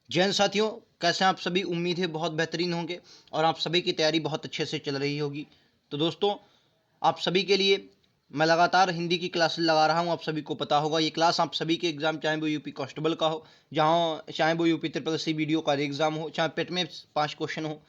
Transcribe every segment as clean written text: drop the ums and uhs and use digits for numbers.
जैन साथियों, कैसे हैं आप सभी? उम्मीद है बहुत बेहतरीन होंगे और आप सभी की तैयारी बहुत अच्छे से चल रही होगी। तो दोस्तों, आप सभी के लिए मैं लगातार हिंदी की क्लासेस लगा रहा हूं। आप सभी को पता होगा ये क्लास आप सभी के एग्जाम, चाहे वो यूपी कांस्टेबल का हो, जहां चाहे वो यूपी ट्रिपल सी वीडियो का एग्जाम हो, चाहे पेट में 5 क्वेश्चन हो,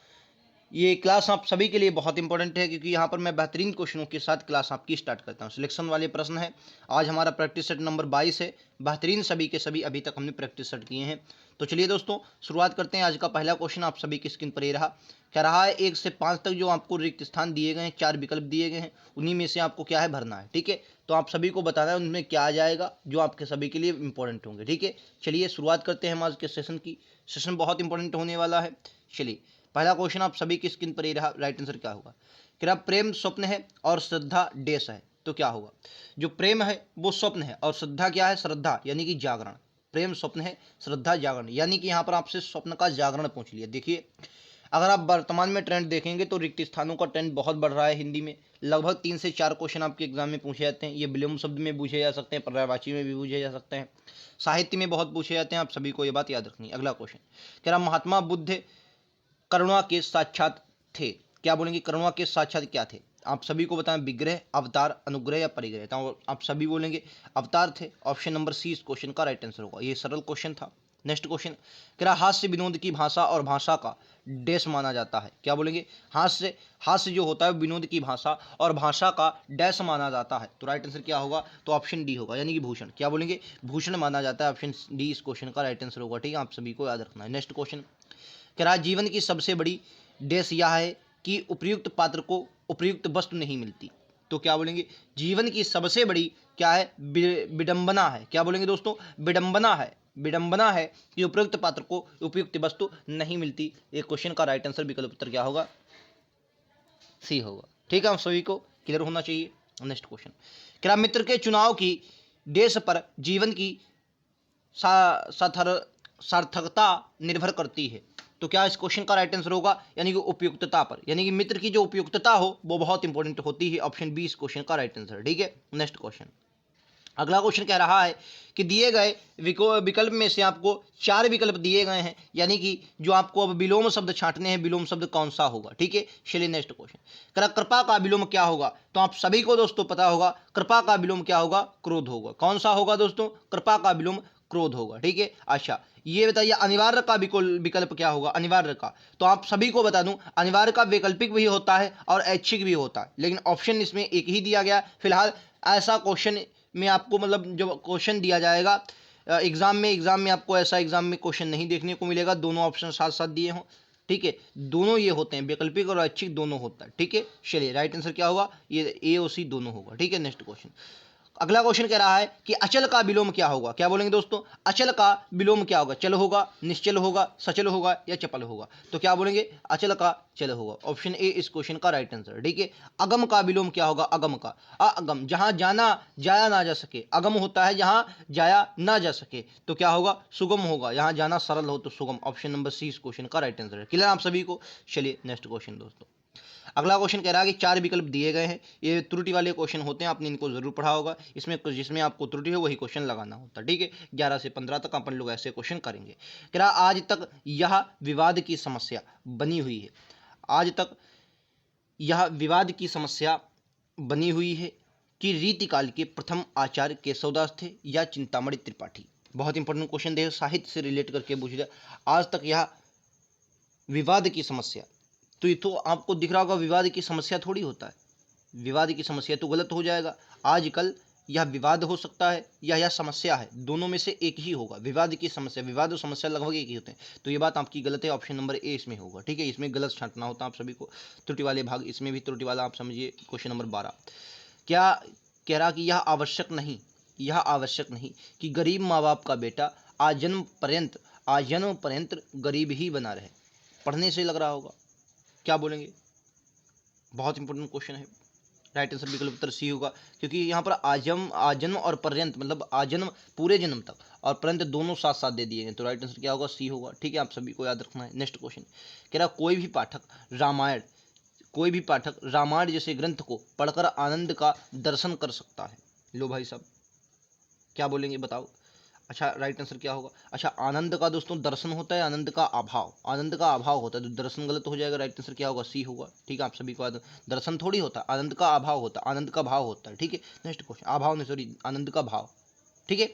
ये क्लास आप सभी के लिए बहुत इंपॉर्टेंट है, क्योंकि यहाँ पर मैं बेहतरीन क्वेश्चनों के साथ क्लास आपकी स्टार्ट करता हूँ। सिलेक्शन वाले प्रश्न है। आज हमारा प्रैक्टिस सेट नंबर 22 है। बेहतरीन सभी के सभी अभी तक हमने प्रैक्टिस सेट किए हैं। तो चलिए दोस्तों, शुरुआत करते हैं। आज का पहला क्वेश्चन आप सभी की स्क्रीन पर ये रहा। क्या रहा है? 1 से 5 तक जो आपको रिक्त स्थान दिए गए हैं, 4 विकल्प दिए गए हैं, उन्हीं में से आपको क्या है भरना है। ठीक है, तो आप सभी को बताना है उनमें क्या आ जाएगा, जो आपके सभी के लिए इंपॉर्टेंट होंगे। ठीक है, चलिए शुरुआत करते हैं हम आज के सेशन की। सेशन बहुत इंपॉर्टेंट होने वाला है। चलिए, पहला क्वेश्चन आप सभी की स्क्रीन पर ही रहा। राइट आंसर क्या होगा? क्या प्रेम स्वप्न है और श्रद्धा डेश है? तो क्या होगा? जो प्रेम है वो स्वप्न है और श्रद्धा क्या है? श्रद्धा यानी कि जागरण। प्रेम स्वप्न है, श्रद्धा जागरण, यानी कि यहाँ पर आपसे स्वप्न का जागरण पूछ लिया। देखिए, अगर आप वर्तमान में ट्रेंड देखेंगे तो रिक्त स्थानों का ट्रेंड बहुत बढ़ रहा है। हिंदी में लगभग 3 से 4 क्वेश्चन आपके एग्जाम में पूछे जाते हैं। ये विलोम शब्द में पूछे जा सकते हैं, पर्यायवाची में भी पूछे जा सकते हैं, साहित्य में बहुत पूछे जाते हैं। आप सभी को ये बात याद रखनी है। अगला क्वेश्चन, क्या महात्मा बुद्ध करुणा के साक्षात थे? क्या बोलेंगे? करुणा के साक्षात क्या थे? आप सभी को बताएं, विग्रह, अवतार, अनुग्रह या परिग्रह। तो आप सभी बोलेंगे अवतार थे। ऑप्शन नंबर सी इस क्वेश्चन का राइट आंसर होगा। ये सरल क्वेश्चन था। नेक्स्ट क्वेश्चन, क्या हास्य विनोद की भाषा और भाषा का डैश माना जाता है? क्या बोलेंगे? हास्य, हास्य जो होता है विनोद की भाषा और भाषा का डैश माना जाता है। तो राइट आंसर क्या होगा? तो ऑप्शन डी होगा, यानी कि भूषण। क्या बोलेंगे? भूषण माना जाता है। ऑप्शन डी इस क्वेश्चन का राइट आंसर होगा। ठीक है, आप सभी को याद रखना है। नेक्स्ट क्वेश्चन, क्या जीवन की सबसे बड़ी डेस यह है कि उपयुक्त पात्र को उपयुक्त वस्तु नहीं मिलती? तो क्या बोलेंगे? जीवन की सबसे बड़ी क्या है? विडंबना है। क्या बोलेंगे दोस्तों? विडंबना है। विडंबना है कि उपयुक्त पात्र को उपयुक्त वस्तु नहीं मिलती। एक क्वेश्चन का राइट आंसर विकल्प उत्तर क्या होगा? सी होगा। ठीक है, हम सभी को क्लियर होना चाहिए। नेक्स्ट क्वेश्चन, क्या मित्र के चुनाव की देश पर जीवन की सार्थकता निर्भर करती है? तो क्या इस क्वेश्चन का राइट आंसर होगा? यानी कि उपयुक्तता पर, यानी कि मित्र की जो उपयुक्तता हो वो बहुत इंपॉर्टेंट होती है। ऑप्शन बी इस क्वेश्चन का राइट आंसर। ठीक है, नेक्स्ट क्वेश्चन, अगला क्वेश्चन कह रहा है कि दिए गए विकल्प में से आपको 4 विकल्प दिए गए हैं, यानी कि जो आपको अब विलोम शब्द छांटने हैं, विलोम शब्द कौन सा होगा? ठीक है, चलिए नेक्स्ट क्वेश्चन, कृपा का विलोम क्या होगा? तो आप सभी को दोस्तों पता होगा, कृपा का विलोम क्या होगा? क्रोध होगा। कौन सा होगा दोस्तों? कृपा का विलोम क्रोध होगा। ठीक है, अच्छा ये बताइए अनिवार्य का विकल्प क्या होगा? अनिवार्य का, तो आप सभी को बता दूं, अनिवार्य का वैकल्पिक भी होता है और ऐच्छिक भी होता है, लेकिन ऑप्शन इसमें एक ही दिया गया फिलहाल। ऐसा क्वेश्चन में आपको, मतलब जो क्वेश्चन दिया जाएगा एग्जाम में आपको ऐसा एग्जाम में क्वेश्चन नहीं देखने को मिलेगा दोनों ऑप्शन साथ साथ दिए हों। ठीक है, दोनों ये होते हैं, वैकल्पिक और ऐच्छिक दोनों होता है। ठीक है, चलिए राइट आंसर क्या होगा? ये ए और सी दोनों होगा। ठीक है, नेक्स्ट क्वेश्चन, अगला क्वेश्चन कह रहा है कि अचल का विलोम क्या होगा? क्या बोलेंगे दोस्तों? अचल का विलोम क्या होगा? चल होगा, निश्चल होगा, सचल होगा या चपल होगा? तो क्या बोलेंगे? अचल का चल होगा। ऑप्शन ए इस क्वेश्चन का राइट आंसर। ठीक है, अगम का विलोम क्या होगा? अगम का, अगम, जहां जाना जाया ना जा सके। अगम होता है जहां जाया ना जा सके, तो क्या होगा? सुगम होगा, यहां जाना सरल हो तो सुगम। ऑप्शन नंबर सी इस क्वेश्चन का राइट आंसर है। क्लियर आप सभी को? चलिए नेक्स्ट क्वेश्चन दोस्तों, अगला क्वेश्चन कह रहा है कि 4 विकल्प दिए गए हैं, ये त्रुटि वाले क्वेश्चन होते हैं, आपने इनको जरूर पढ़ा होगा। इसमें जिसमें आपको त्रुटि हो वही क्वेश्चन लगाना होता है। ठीक है, 11 से 15 तक अपन लोग ऐसे क्वेश्चन करेंगे। कह रहा आज तक यह विवाद की समस्या बनी हुई है। आज तक यह विवाद की समस्या बनी हुई है कि रीतिकाल के प्रथम आचार्य केशवदास थे या चिंतामणि त्रिपाठी? बहुत इंपॉर्टेंट क्वेश्चन देखो, साहित्य से रिलेट करके पूछ दिया। आज तक यह विवाद की समस्या, तो ये तो आपको दिख रहा होगा विवाद की समस्या थोड़ी होता है। विवाद की समस्या तो गलत हो जाएगा। आजकल यह विवाद हो सकता है या यह समस्या है, दोनों में से एक ही होगा। विवाद की समस्या, विवाद और समस्या लगभग एक ही होते हैं, तो ये बात आपकी गलत है। ऑप्शन नंबर ए इसमें होगा। ठीक है, इसमें गलत छांटना होता है आप सभी को। त्रुटि वाले भाग इसमें भी त्रुटि वाला आप समझिए। क्वेश्चन नंबर 12, क्या कह रहा कि यह आवश्यक नहीं कि गरीब माँ बाप का बेटा आजन्म पर्यंत गरीब ही बना रहे? पढ़ने से लग रहा होगा। क्या बोलेंगे? बहुत इंपॉर्टेंट क्वेश्चन है। राइट आंसर विकल्प उत्तर सी होगा, क्योंकि यहाँ पर आजन्म और पर्यंत, मतलब आजन्म पूरे जन्म तक और पर्यंत दोनों साथ साथ दे दिए गए, तो राइट आंसर क्या होगा? सी होगा। ठीक है, आप सभी को याद रखना है। नेक्स्ट क्वेश्चन कह रहा कोई भी पाठक रामायण जैसे ग्रंथ को पढ़कर आनंद का दर्शन कर सकता है। लो भाई साहब, क्या बोलेंगे बताओ? अच्छा राइट आंसर क्या होगा? अच्छा आनंद का दोस्तों दर्शन होता है, आनंद का अभाव, आनंद का अभाव होता है, तो दर्शन गलत हो जाएगा, राइट आंसर क्या होगा? सी होगा। ठीक है, आप सभी को दर्शन थोड़ी होता, आनंद का अभाव होता, आनंद का भाव होता है। ठीक है, नेक्स्ट क्वेश्चन, अभाव नहीं सॉरी, आनंद का भाव। ठीक है,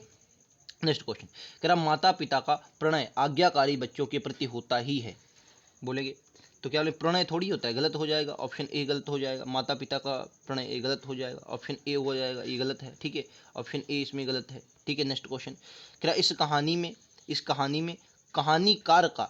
नेक्स्ट क्वेश्चन कह रहा माता पिता का प्रणय आज्ञाकारी बच्चों के प्रति होता ही है, बोलेंगे तो क्या बोले? प्रणय थोड़ी होता है, गलत हो जाएगा, ऑप्शन ए गलत हो जाएगा। माता पिता का प्रणय ए गलत हो जाएगा, ऑप्शन ए हो जाएगा, ये गलत है। ठीक है, ऑप्शन ए इसमें गलत है। ठीक है, नेक्स्ट क्वेश्चन कह रहा इस कहानी में कहानीकार का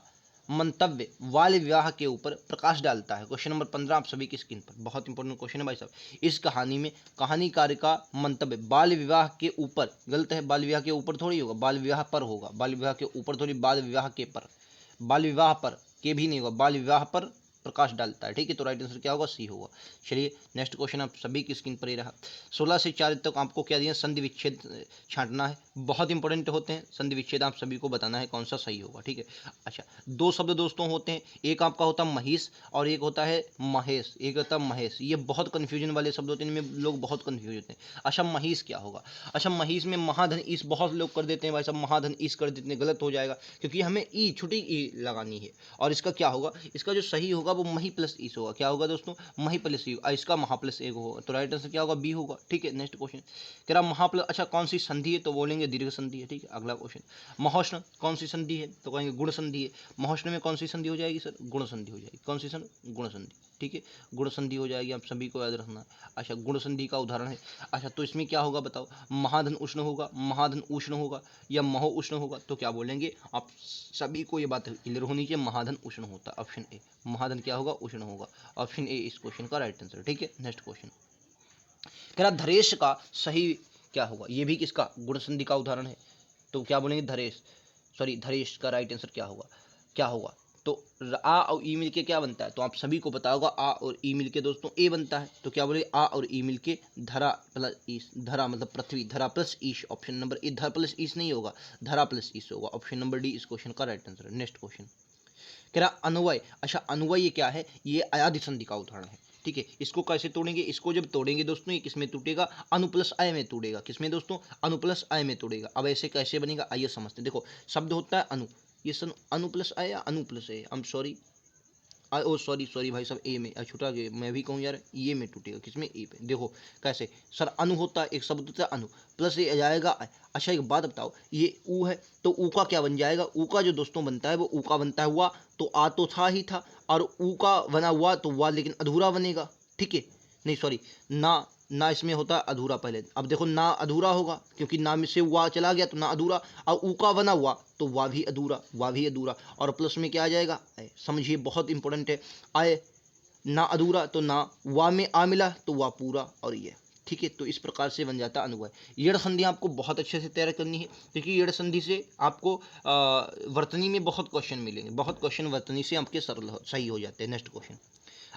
मंतव्य बाल विवाह के ऊपर प्रकाश डालता है। क्वेश्चन नंबर 15 आप सभी की स्क्रीन पर, बहुत इंपॉर्टेंट क्वेश्चन है भाई साहब। इस कहानी में कहानीकार का मंतव्य बाल विवाह के ऊपर, गलत है, बाल विवाह के ऊपर थोड़ी होगा, बाल विवाह पर होगा, बाल विवाह के ऊपर थोड़ी, बाल विवाह के पर, बाल विवाह पर के भी नहीं होगा, बाल विवाह पर प्रकाश डालता है। ठीक है, तो राइट आंसर क्या होगा? सी होगा। चलिए नेक्स्ट क्वेश्चन आप सभी की स्क्रीन पर ही रहा। 16 से 4 तक आपको क्या दिया? संधि विच्छेद छांटना है, बहुत इंपॉर्टेंट होते हैं संधि विच्छेद, आप सभी को बताना है कौन सा सही होगा। ठीक है, अच्छा दो शब्द दोस्तों होते हैं, एक आपका होता है महिष और एक होता है महेश, एक होता है महेश। ये बहुत कन्फ्यूजन वाले शब्द होते हैं, इनमें लोग बहुत कन्फ्यूज होते हैं। अच्छा महिष क्या होगा? अच्छा महिष में महाधन ईस बहुत लोग कर देते हैं भाई साहब, महाधन ईस कर देते हैं, गलत हो जाएगा क्योंकि हमें ई छोटी ई लगानी है। और इसका क्या होगा? इसका जो सही होगा वो मही प्लस ईस होगा। क्या होगा दोस्तों? मही प्लस ई, इसका महा प्लस एक होगा, तो राइट आंसर क्या होगा? बी होगा। ठीक है, नेक्स्ट क्वेश्चन कह रहा महा प्लस, अच्छा कौन सी संधि है? तो बोलेंगे दीर्घ संधि है। ठीक है, अगला क्वेश्चन महोष्ण कौन सी संधि है? तो कहेंगे गुण संधि है। महोष्ण में कौन सी संधि हो जाएगी सर? गुण संधि हो जाएगी। कौन सी संधि? गुण संधि। ठीक है, गुण संधि हो जाएगी, आप सभी को याद रखना है। अच्छा गुण संधि का उदाहरण है। अच्छा तो इसमें क्या होगा बताओ? महाधन उष्ण होगा, महाधन उष्ण होगा या महो उष्ण होगा? तो क्या बोलेंगे? आप सभी को ये बात क्लियर होनी चाहिए, महाधन उष्ण होता है, ऑप्शन ए। महाधन क्या होगा? उष्ण होगा, ऑप्शन ए इस क्वेश्चन का राइट आंसर। ठीक है, नेक्स्ट क्वेश्चन कह रहा धरेश का सही क्या होगा? ये भी किसका? गुण संधि का उदाहरण है, तो क्या बोलेंगे? धरेश, सॉरी धरेश का राइट आंसर क्या होगा? क्या होगा? तो आ और ई मिलके क्या बनता है? तो आप सभी को पता होगा, आ और ई मिलके दोस्तों ए बनता है, तो क्या बोलेंगे? आ और ई मिलके धरा प्लस ईश, धरा मतलब पृथ्वी, धरा प्लस ईश, ऑप्शन नंबर ए। धरा प्लस ईश नहीं होगा, धरा प्लस ईश होगा, ऑप्शन नंबर डी इस क्वेश्चन का राइट आंसर है। नेक्स्ट क्वेश्चन कह रहा अन्वय। अच्छा अन्वय ये क्या है? ये अयाधि संधि का उदाहरण है। ठीक है, इसको कैसे तोड़ेंगे? इसको जब तोड़ेंगे दोस्तों ये किसमें टूटेगा? अनु प्लस अय में टूटेगा। किसमें दोस्तों? अनु प्लस अय में टूटेगा। अब ऐसे कैसे बनेगा आइए समझते हैं। देखो शब्द होता है अनु, ये सन अनु प्लस अय या अनु प्लस अय, I am sorry, oh sorry sorry भाई साहब, ए में छुटा गया, मैं भी कहूँ यार ये में टूटेगा, किसमें? ए पे। देखो कैसे सर, अनु होता है, एक शब्द होता है अनु, प्लस ये आ जाएगा अय। अच्छा एक बात बताओ, ये ऊ है तो ऊ का क्या बन जाएगा? ऊ का जो दोस्तों बनता है वो ऊ का बनता है हुआ, तो आ तो था ही था, और ऊ का बना हुआ तो हुआ लेकिन अधूरा बनेगा। ठीक है, नहीं सॉरी, ना ना इसमें होता है अधूरा पहले। अब देखो ना अधूरा होगा क्योंकि ना में से वा चला गया तो ना अधूरा, और ऊ का बना हुआ तो वाह भी अधूरा, वाह भी अधूरा, और प्लस में क्या आ जाएगा? आए। समझिए बहुत इंपॉर्टेंट है, आए ना अधूरा तो ना, वाह में आ मिला तो वाह पूरा, और ये ठीक है, तो इस प्रकार से बन जाता अनुवय। यड़ संधि आपको बहुत अच्छे से तैयार करनी है क्योंकि यड़ संधि से आपको वर्तनी में बहुत क्वेश्चन मिलेंगे, बहुत क्वेश्चन वर्तनी से आपके सरल सही हो जाते हैं। नेक्स्ट क्वेश्चन,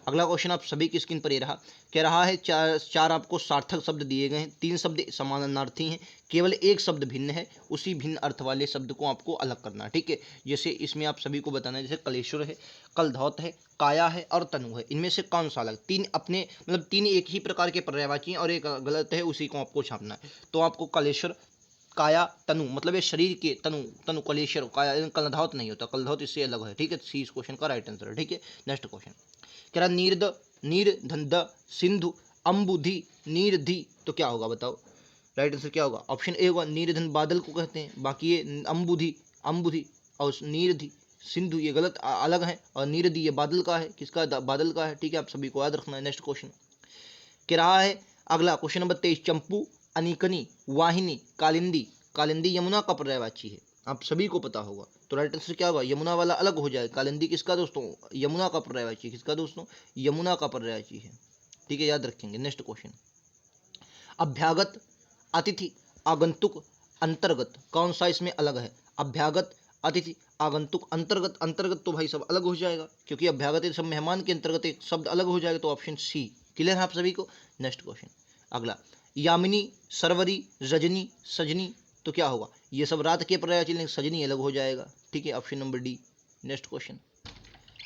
अगला क्वेश्चन आप सभी की स्क्रीन पर ये रहा, कह रहा है चार आपको सार्थक शब्द दिए गए हैं, 3 शब्द समानार्थी हैं, केवल एक शब्द भिन्न है, उसी भिन्न अर्थ वाले शब्द को आपको अलग करना है। ठीक है, जैसे इसमें आप सभी को बताना है, जैसे कलेश्वर है, कलधौत है, काया है और तनु है, इनमें से कौन सा अलग? 3 अपने मतलब 3 एक ही प्रकार के पर्यायवाची हैं और एक गलत है, उसी को आपको छापना है। तो आपको कलेश्वर, काया, तनु मतलब ये शरीर के तनु, तनु कलेश्वर, काया, कलधौत नहीं होता, कलधौत इससे अलग है। ठीक है, सी इस क्वेश्चन का राइट आंसर है। ठीक है, नेक्स्ट क्वेश्चन कह रहा नीरद, नीरधंद, सिंधु, अम्बुधि, नीरधि, तो क्या होगा बताओ? राइट आंसर क्या होगा? ऑप्शन ए होगा, नीरधन बादल को कहते हैं, बाकी ये अम्बुधि, अम्बुधि और नीरधि, सिंधु ये गलत अलग है, और नीरधि ये बादल का है, किसका? बादल का है। ठीक है, आप सभी को याद रखना है। नेक्स्ट क्वेश्चन कह रहा है अगला क्वेश्चन नंबर 23, चंपू, अनिकनी, वाहिनी, कालिंदी, कालिंदी यमुना का पर्यायवाची है, आप सभी को पता होगा, तो राइट आंसर क्या होगा? यमुना वाला अलग हो जाए, कालिंदी किसका दोस्तों? यमुना का पर्यायवाची, किसका दोस्तों? यमुना का पर्यायवाची है। ठीक है, याद रखेंगे। नेक्स्ट क्वेश्चन, अभ्यागत, अतिथि, आगंतुक, अंतर्गत, कौन सा इसमें अलग है? अभ्यागत, अतिथि, आगंतुक, अंतर्गत, अंतर्गत तो भाई सब अलग हो जाएगा क्योंकि अभ्यागत सब मेहमान के अंतर्गत एक शब्द अलग हो जाएगा, तो ऑप्शन सी। क्लियर है आप सभी को? नेक्स्ट क्वेश्चन अगला, यामिनी, सरवरी, रजनी, सजनी, तो क्या होगा? ये सब रात के पर्यायवाची लेकिन सजनी अलग हो जाएगा। ठीक है, option number D. Next question,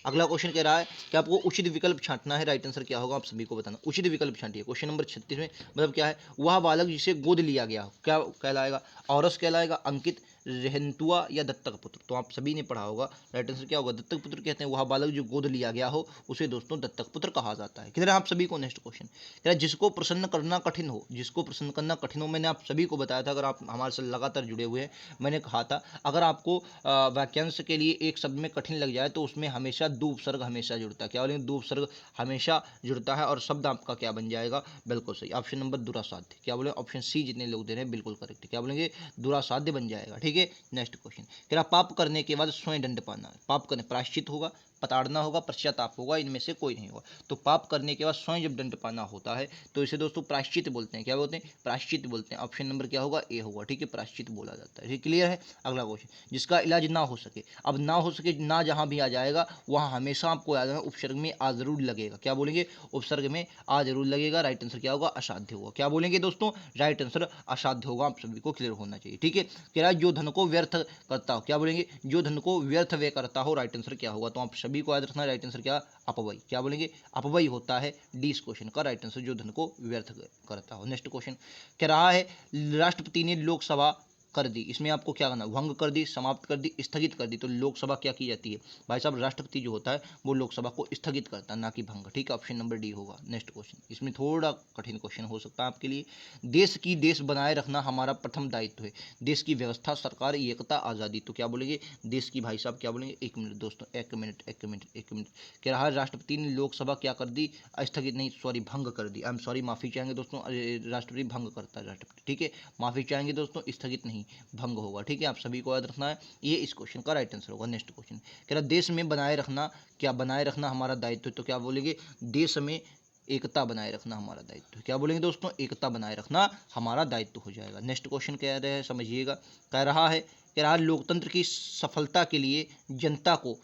अगला क्वेश्चन कह रहा है कि आपको उचित विकल्प छांटना है, राइट आंसर क्या होगा आप सभी को बताना। उचित विकल्प छांटिए। क्वेश्चन नंबर 36 में मतलब क्या है? वह बालक जिसे गोद लिया गया क्या कहलाएगा? औरस कहलाएगा, अंकित, रहंतुआ या दत्तक पुत्र। तो आप सभी ने पढ़ा होगा, राइट आंसर क्या होगा, दत्तक पुत्र कहते हैं वह बालक जो गोद लिया गया हो, उसे दोस्तों दत्तक पुत्र कहा जाता है। किधर आप सभी को नेक्स्ट क्वेश्चन, क्या जिसको प्रसन्न करना कठिन हो, जिसको प्रसन्न करना कठिन हो, मैंने आप सभी को बताया था, अगर आप हमारे साथ लगातार जुड़े हुए हैं, मैंने कहा था अगर आपको वाक्यांश के लिए एक शब्द में कठिन लग जाए तो उसमें हमेशा दो उपसर्ग हमेशा जुड़ता है। क्या बोलेंगे, दो उपसर्ग हमेशा जुड़ता है और शब्द आपका क्या बन जाएगा, बिल्कुल सही, ऑप्शन नंबर दुरासाध्य। क्या बोले, ऑप्शन सी जितने लोग दे रहे हैं बिल्कुल करेक्ट, क्या बोलेंगे, दुरासाध्य बन जाएगा। ठीक है, नेक्स्ट क्वेश्चन, क्या पाप करने के बाद स्वयं दंड पाना, पाप करने प्रायश्चित होगा, पताड़ना होगा, पश्चाताप होगा, इनमें से कोई नहीं होगा। तो पाप करने के बाद स्वयं जब दंड पाना होता है तो इसे दोस्तों प्रायश्चित बोलते हैं। क्या बोलते हैं, प्रायश्चित बोलते हैं। ऑप्शन नंबर क्या होगा, ए होगा। ठीक है, प्रायश्चित बोला जाता है। ये क्लियर है। अगला क्वेश्चन, जिसका इलाज ना हो सके, अब ना हो सके ना जहां भी आ जाएगा वहां हमेशा आपको याद रखना उपसर्ग में आ जरूर लगेगा। क्या बोलेंगे, उपसर्ग में आ जरूर लगेगा। राइट आंसर क्या होगा, असाध्य होगा। क्या बोलेंगे दोस्तों, राइट आंसर असाध्य होगा। आप सभी को क्लियर होना चाहिए। ठीक है, क्या जो धन को व्यर्थ करता हो, क्या बोलेंगे, जो धन को व्यर्थ व्यय करता हो, राइट आंसर क्या होगा, तो आप सभी को याद रखना राइट आंसर क्या, अपव्यय। क्या बोलेंगे, अपव्यय होता है डी इस क्वेश्चन का राइट आंसर, जो धन को व्यर्थ करता हो। नेक्स्ट क्वेश्चन क्या रहा है, राष्ट्रपति ने लोकसभा कर दी, इसमें आपको क्या करना, भंग कर दी, समाप्त कर दी, स्थगित कर दी। तो लोकसभा क्या की जाती है भाई साहब, राष्ट्रपति जो होता है वो लोकसभा को स्थगित करता है, ना कि भंग। ठीक है, ऑप्शन नंबर डी होगा। नेक्स्ट क्वेश्चन, इसमें थोड़ा कठिन क्वेश्चन हो सकता है आपके लिए, देश की देश बनाए रखना हमारा प्रथम दायित्व है, देश की व्यवस्था, सरकार, एकता, आज़ादी। तो क्या बोलेंगे, देश की, भाई साहब क्या बोलेंगे, एक मिनट दोस्तों, एक मिनट एक मिनट एक मिनट, क्या रहा, राष्ट्रपति ने लोकसभा क्या कर दी, स्थगित नहीं, सॉरी भंग कर दी। आई एम सॉरी, माफी चाहेंगे दोस्तों, राष्ट्रपति भंग करता है राष्ट्रपति। ठीक है, माफी चाहेंगे दोस्तों, स्थगित नहीं भंग होगा। ठीक है, आप सभी को याद रखना है, ये इस क्वेश्चन का राइट आंसर होगा। नेक्स्ट क्वेश्चन, कह रहा देश में बनाए रखना, क्या बनाए रखना हमारा दायित्व है, तो क्या बोलेंगे, देश में एकता बनाए रखना हमारा दायित्व है। क्या बोलेंगे दोस्तों, एकता बनाए रखना हमारा दायित्व हो जाएगा। नेक्स्ट क्वेश्चन कह रहे हैं, समझिएगा, कह रहा है कि लोकतंत्र की सफलता के लिए जनता को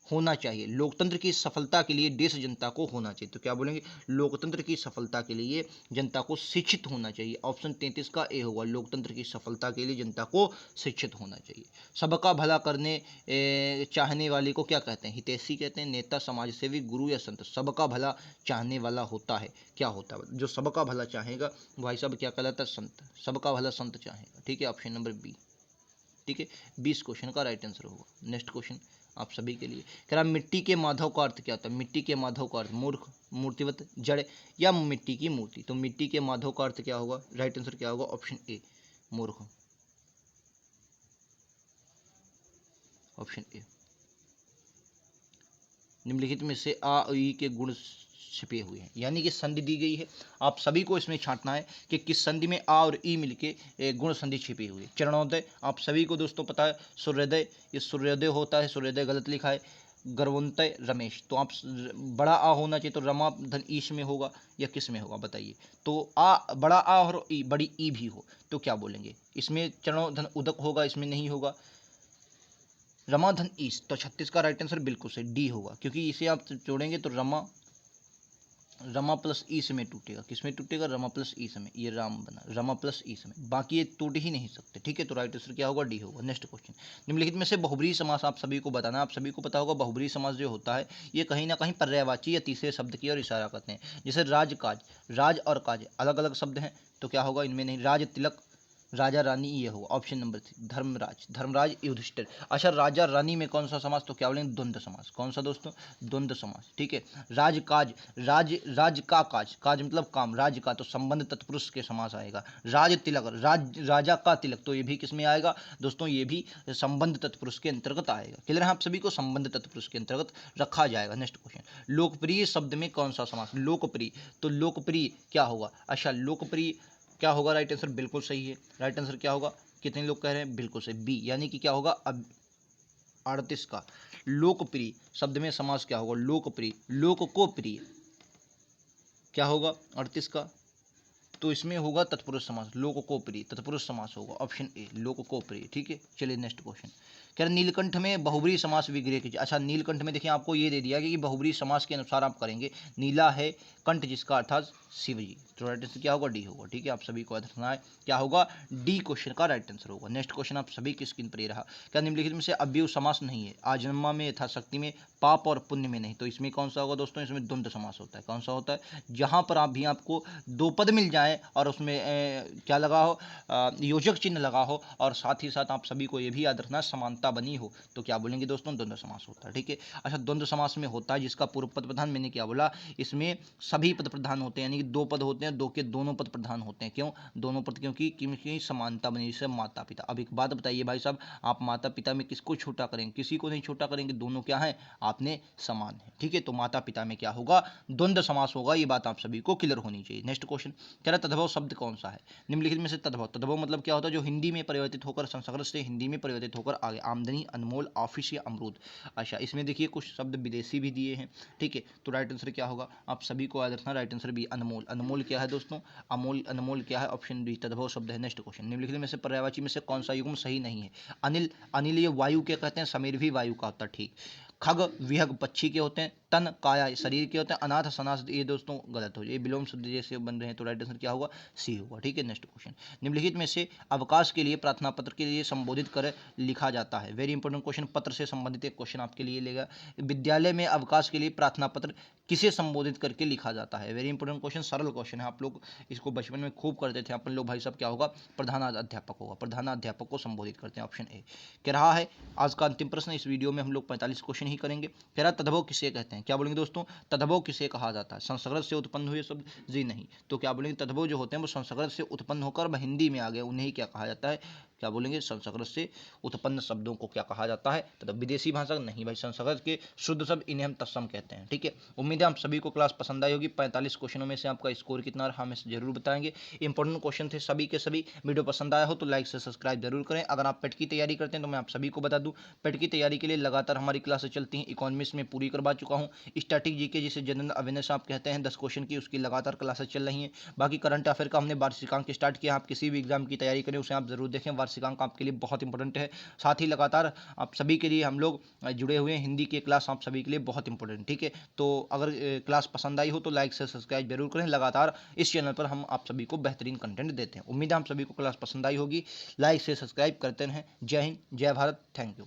होना चाहिए, लोकतंत्र की सफलता के लिए देश जनता को होना चाहिए। तो क्या बोलेंगे, लोकतंत्र की सफलता के लिए जनता को शिक्षित होना चाहिए। ऑप्शन 33 का ए होगा, लोकतंत्र की सफलता के लिए जनता को शिक्षित होना चाहिए। सबका भला करने चाहने वाले को क्या कहते हैं, हितैषी कहते हैं, नेता, समाजसेवी, गुरु या संत। सबका भला चाहने वाला होता है, क्या होता है, जो सबका भला चाहेगा भाई साहब क्या कहलाता है, संत। सबका भला संत चाहेगा। ठीक है, ऑप्शन नंबर बी। ठीक है, 20 क्वेश्चन का राइट आंसर होगा। नेक्स्ट क्वेश्चन आप सभी के लिए, कह रहा मिट्टी के माधव का अर्थ क्या होता है, मिट्टी के माधव का अर्थ मूर्ख, मूर्तिवत, जड़ या मिट्टी की मूर्ति। तो मिट्टी के माधव का अर्थ क्या होगा, राइट आंसर क्या होगा, ऑप्शन ए, मूर्ख, ऑप्शन ए। निम्नलिखित में से आ ई के गुण छिपे हुए हैं, यानी कि संधि दी गई है, आप सभी को इसमें छांटना है कि किस संधि में आ और ई मिलके गुण संधि छिपी हुई है। चरणोदय आप सभी को दोस्तों पता है, सूर्योदय, ये सूर्योदय होता है, सूर्योदय गलत लिखा है। गर्वोदय रमेश, तो आप बड़ा आ होना चाहिए, तो रमा धन ईश में होगा या किस में होगा बताइए। तो आ, बड़ा आ और ई, बड़ी ई भी हो तो क्या बोलेंगे, इसमें चरणोधन उदक होगा, इसमें नहीं होगा। रमाधन ईश, तो 36 का राइट आंसर बिल्कुल सही डी होगा, क्योंकि इसे आप जोड़ेंगे तो रमा प्लस ई में टूटेगा, किसमें टूटेगा, रमा प्लस ई में, ये राम बना, रमा प्लस ई में, बाकी ये टूट ही नहीं सकते। ठीक है, तो राइट आंसर क्या होगा, डी होगा। नेक्स्ट क्वेश्चन, निम्नलिखित में से बहुब्रीहि समास आप सभी को बताना, आप सभी को पता होगा बहुब्रीहि समास जो होता है ये कहीं ना कहीं पर्यायवाची या तीसरे शब्द की ओर इशारा करते हैं। जैसे राज काज, राज और काज अलग अलग शब्द हैं, तो क्या होगा इनमें नहीं, राज तिलक, राजा रानी, ये होगा ऑप्शन नंबर 3, धर्मराज, धर्मराज युधिष्ठिर। अच्छा, राजा रानी में कौन सा समास, तो क्या बोलेंगे, द्वंद्व समास। कौन सा दोस्तों, द्वंद्व समास। ठीक है, राजकाज, राज का काज, काज मतलब काम, राज का तो संबंध तत्पुरुष के समास आएगा। राज तिलक, राजा का तिलक, तो ये भी किस में आएगा दोस्तों, ये भी संबंध तत्पुरुष के अंतर्गत आएगा। क्लियर है, आप सभी को संबंध तत्पुरुष के अंतर्गत रखा जाएगा। नेक्स्ट क्वेश्चन, लोकप्रिय शब्द में कौन सा समास, लोकप्रिय, तो लोकप्रिय क्या होगा, अच्छा लोकप्रिय क्या होगा, राइट आंसर बिल्कुल सही है। राइट आंसर क्या होगा, कितने लोग कह रहे हैं, बिल्कुल सही बी, यानी कि क्या होगा, अब 38 का लोकप्रिय शब्द में समास क्या होगा, लोकप्रिय, लोक को प्रिय, क्या होगा 38 का, तो इसमें होगा तत्पुरुष समास, लोक को प्रिय तत्पुरुष समास होगा, ऑप्शन ए, लोक को प्रिय। ठीक है, चलिए नेक्स्ट क्वेश्चन, कह रहे नीलकंठ में बहुब्रीहि समास विग्रह कीजिए। अच्छा, नीलकंठ में देखिए आपको ये दे दिया कि बहुब्रीहि समास के अनुसार आप करेंगे, नीला है कंठ जिसका अर्थात शिव जी, तो राइट आंसर क्या होगा, डी होगा। ठीक है, आप सभी को याद रखना है, क्या होगा, डी क्वेश्चन का राइट आंसर होगा। नेक्स्ट क्वेश्चन आप सभी की स्क्रीन पर ही रहा, क्या निम्नलिखित में से अव्यय समास नहीं है, आजन्मा में यथाशक्ति में, पाप और पुण्य में नहीं, तो इसमें कौन सा होगा दोस्तों, इसमें द्वंद्व समास होता है। कौन सा होता है, जहां पर आप भी आपको दो पद मिल जाए है और उसमें क्या लगा हो, योजक चिन्ह लगा हो, और साथ ही साथ आप सभी को ये भी याद रखना समानता बनी हो, तो क्या बोलेंगे दोस्तों, द्वंद्व समास होता है। ठीक है, अच्छा द्वंद्व समास में होता है जिसका पूर्व पद प्रधान, मैंने क्या बोला, इसमें सभी पद प्रधान होते हैं, यानी कि दो पद होते हैं, दो के दोनों पद प्रधान होते हैं। क्यों दोनों पद, क्योंकि समानता बनी, जैसे माता पिता। अब एक बात बताइए भाई साहब, आप माता पिता में किसको छोटा करेंगे, किसी को नहीं छोटा करेंगे, दोनों क्या है, आपने समान है। ठीक है, तो माता पिता में क्या होगा, द्वंद्व समास होगा, ये बात आप सभी को क्लियर होनी चाहिए। नेक्स्ट क्वेश्चन कह रहा है तद्भव शब्द कौन सा है, निम्नलिखित में से तद्भव, तद्भव मतलब क्या होता है, जो हिंदी में परिवर्तित होकर, संस्कृत से हिंदी में परिवर्तित होकर आगे, आमदनी, अनमोल, ऑफिस या अमरूद। अच्छा, इसमें देखिए कुछ शब्द विदेशी भी दिए हैं। ठीक है, तो राइट आंसर क्या होगा, आप सभी को याद रखना, राइट आंसर भी अनमोल। अनमोल क्या है दोस्तों, अमोल, अनमोल क्या है, ऑप्शन बी तद्भव शब्द है। नेक्स्ट क्वेश्चन, निम्नलिखित में से पर्यायवाची में से कौन सा युग्म सही नहीं है, अनिल, अनिल ये वायु के कहते हैं, समीर भी वायु का होता है। ठीक, खग, विहग पक्षी के होते हैं, तन, काया शरीर के होते हैं, अनाथ, सनाथ ये दोस्तों गलत हो, ये विलोम शब्द जैसे बन रहे हैं, तो राइट आंसर क्या होगा, सी होगा। ठीक है, नेक्स्ट क्वेश्चन, निम्नलिखित में से अवकाश के लिए प्रार्थना पत्र के लिए संबोधित कर लिखा जाता है, वेरी इंपॉर्टेंट क्वेश्चन, पत्र से संबंधित एक क्वेश्चन आपके लिए लेगा, विद्यालय में अवकाश के लिए प्रार्थना पत्र किसे संबोधित करके लिखा जाता है, वेरी इंपॉर्टेंट क्वेश्चन, सरल क्वेश्चन है, आप लोग इसको बचपन में खूब करते थे अपन लोग भाई साहब, क्या होगा, प्रधानाध्यापक होगा, प्रधानाध्यापक को संबोधित करते हैं, ऑप्शन ए। कह रहा है आज का अंतिम प्रश्न, इस वीडियो में हम लोग 45 क्वेश्चन ही करेंगे। कह रहा तद्भव किसे कहते हैं, क्या बोलेंगे दोस्तों, तद्भव किसे कहा जाता है, संस्कृत से उत्पन्न हुए शब्द, जी नहीं, तो क्या बोलेंगे, तद्भव जो होते हैं वो संस्कृत से उत्पन्न होकर हिंदी में आ गए, उन्हें क्या कहा जाता है, क्या बोलेंगे, संस्कृत से उत्पन्न शब्दों को क्या कहा जाता है, तथा विदेशी भाषा नहीं भाई, संस्कृत के शुद्ध शब्द इन्हें हम तत्सम कहते हैं। ठीक है, उम्मीद है आप सभी को क्लास पसंद आई होगी। 45 क्वेश्चनों में से आपका स्कोर कितना रहा हमें जरूर बताएंगे। इंपॉर्टेंट क्वेश्चन थे सभी के सभी। वीडियो पसंद आया हो तो लाइक से सब्सक्राइब जरूर करें। अगर आप पेट की तैयारी करते हैं तो मैं आप सभी को बता दूं, पेट की तैयारी के लिए लगातार हमारी क्लासेस चलती हैं। इकोनॉमिक्स में पूरी करवा चुका हूँ, स्टैटिक जीके जिसे जनरल अवेयरनेस आप कहते हैं 10 क्वेश्चन की, उसकी लगातार क्लासेस चल रही हैं। बाकी करंट अफेयर का हमने वार्षिकांक स्टार्ट किया, आप किसी भी एग्जाम की तैयारी करें उसे आप जरूर देखें, वार्षिकांक आपके लिए बहुत इंपॉर्टेंट है। साथ ही लगातार आप सभी के लिए हम लोग जुड़े हुए हैं, हिंदी की क्लास आप सभी के लिए बहुत इंपॉर्टेंट। ठीक है, तो अगर क्लास पसंद आई हो तो लाइक से सब्सक्राइब जरूर करें। लगातार इस चैनल पर हम आप सभी को बेहतरीन कंटेंट देते हैं। उम्मीद है हम सभी को क्लास पसंद आई होगी। लाइक से सब्सक्राइब करते रहें। जय हिंद, जय भारत, थैंक यू।